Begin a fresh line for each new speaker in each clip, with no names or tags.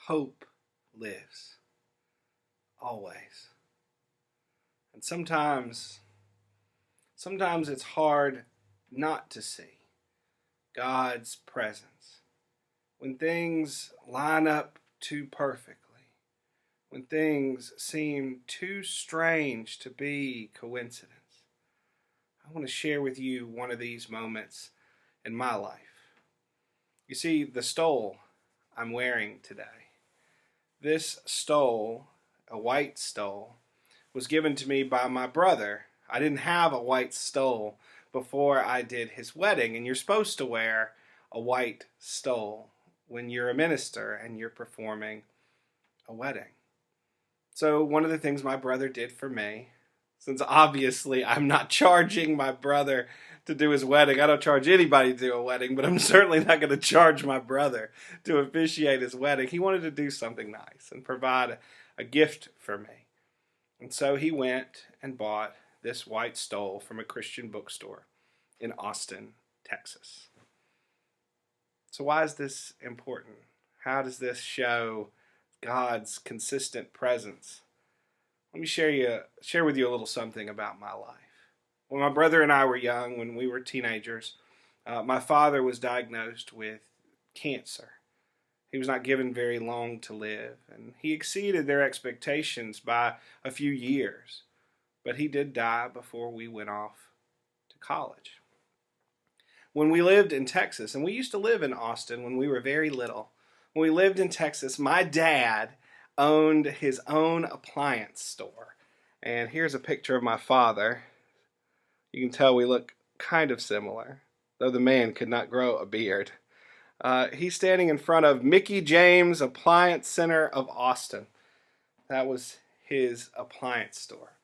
Hope lives, always. And sometimes it's hard not to see God's presence when things line up too perfectly, when things seem too strange to be coincidence. I want to share with you one of these moments in my life. You see, the stole I'm wearing today, this stole, a white stole, was given to me by my brother. I didn't have a white stole before I did his wedding, and you're supposed to wear a white stole when you're a minister and you're performing a wedding. So one of the things my brother did for me, since obviously I'm not charging my brother to do his wedding, I don't charge anybody to do a wedding, but I'm certainly not going to charge my brother to officiate his wedding. He wanted to do something nice and provide a gift for me. And so he went and bought this white stole from a Christian bookstore in Austin, Texas. So why is this important? How does this show God's consistent presence? Let me share with you a little something about my life. When my brother and I were young, when we were teenagers, my father was diagnosed with cancer. He was not given very long to live, and he exceeded their expectations by a few years. But he did die before we went off to college. When we lived in Texas, and we used to live in Austin when we were very little, when we lived in Texas, my dad owned his own appliance store. And here's a picture of my father. You can tell we look kind of similar, though the man could not grow a beard. He's standing in front of Mickey James Appliance Center of Austin. That was his appliance store.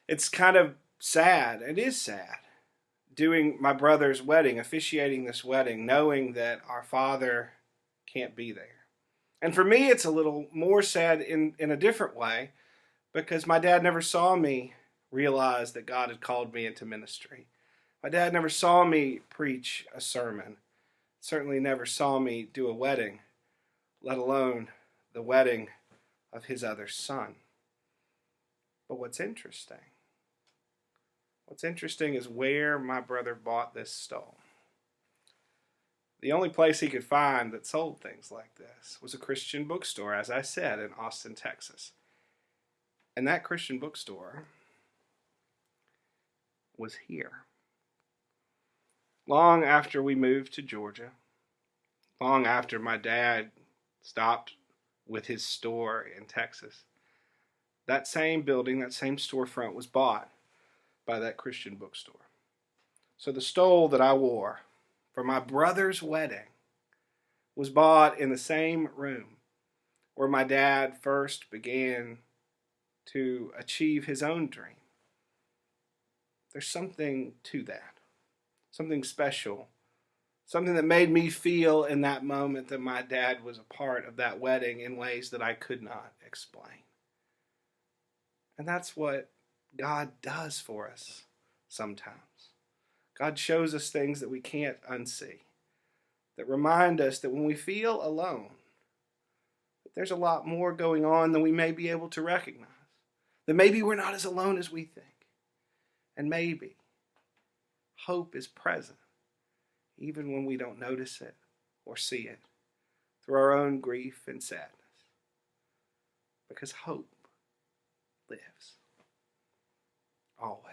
It's kind of sad. It is sad. Doing my brother's wedding, officiating this wedding, knowing that our father can't be there. And for me, it's a little more sad in a different way, because my dad never saw me realize that God had called me into ministry. My dad never saw me preach a sermon. Certainly never saw me do a wedding, let alone the wedding of his other son. But what's interesting is where my brother bought this stole. The only place he could find that sold things like this was a Christian bookstore, as I said, in Austin, Texas. And that Christian bookstore was here. Long after we moved to Georgia, long after my dad stopped with his store in Texas, that same building, that same storefront was bought by that Christian bookstore. So the stole that I wore for my brother's wedding was bought in the same room where my dad first began to achieve his own dream. There's something to that, something special, something that made me feel in that moment that my dad was a part of that wedding in ways that I could not explain. And that's what God does for us sometimes. God shows us things that we can't unsee, that remind us that when we feel alone, that there's a lot more going on than we may be able to recognize, that maybe we're not as alone as we think, and maybe hope is present even when we don't notice it or see it through our own grief and sadness, because hope lives always.